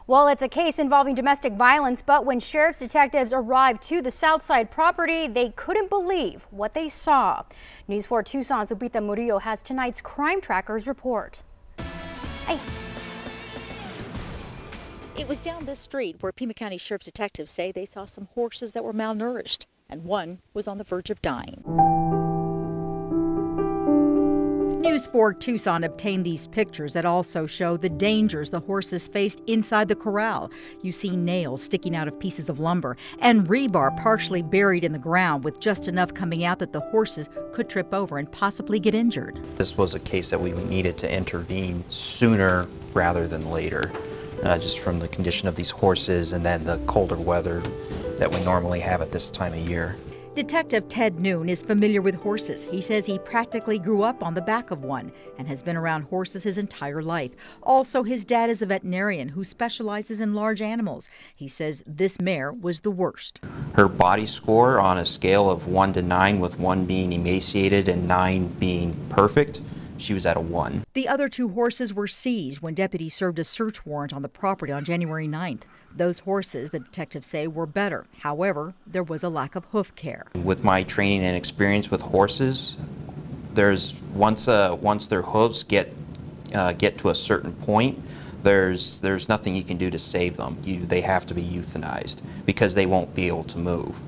Well, it's a case involving domestic violence, but when sheriff's detectives arrived to the Southside property, they couldn't believe what they saw. News 4 Tucson's Lupita Murillo has tonight's Crime Trackers report. Hey. It was down this street where Pima County Sheriff's detectives say they saw some horses that were malnourished, and one was on the verge of dying. News 4 Tucson obtained these pictures that also show the dangers the horses faced inside the corral. You see nails sticking out of pieces of lumber and rebar partially buried in the ground with just enough coming out that the horses could trip over and possibly get injured. This was a case that we needed to intervene sooner rather than later, just from the condition of these horses and then the colder weather that we normally have at this time of year. Detective Ted Noon is familiar with horses. He says he practically grew up on the back of one and has been around horses his entire life. Also, his dad is a veterinarian who specializes in large animals. He says this mare was the worst. Her body score on a scale of 1 to 9, with 1 being emaciated and 9 being perfect, she was at a 1. The other 2 horses were seized when deputies served a search warrant on the property on January 9th. Those horses, the detectives say, were better. However, there was a lack of hoof care. With my training and experience with horses, there's once their hooves get to a certain point, there's nothing you can do to save them. They have to be euthanized because they won't be able to move.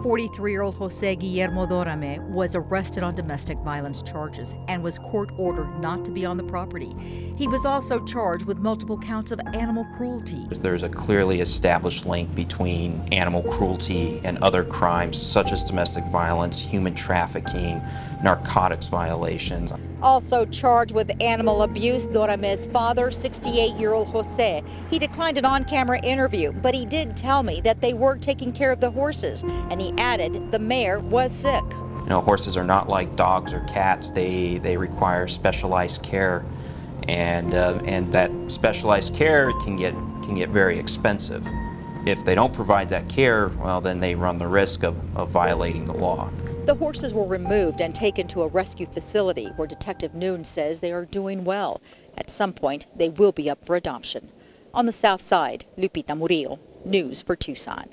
43-year-old Jose Guillermo Dorame was arrested on domestic violence charges and was court-ordered not to be on the property. He was also charged with multiple counts of animal cruelty. There's a clearly established link between animal cruelty and other crimes such as domestic violence, human trafficking, narcotics violations. Also charged with animal abuse, Dorame's father, 68-year-old Jose. He declined an on-camera interview, but he did tell me that they were taking care of the horses, and he added the mare was sick. You know, horses are not like dogs or cats. They require specialized care, and that specialized care can get very expensive. If they don't provide that care, well, then they run the risk of violating the law. The horses were removed and taken to a rescue facility where Detective Noon says they are doing well. At some point, they will be up for adoption. On the south side, Lupita Murillo, News 4 Tucson.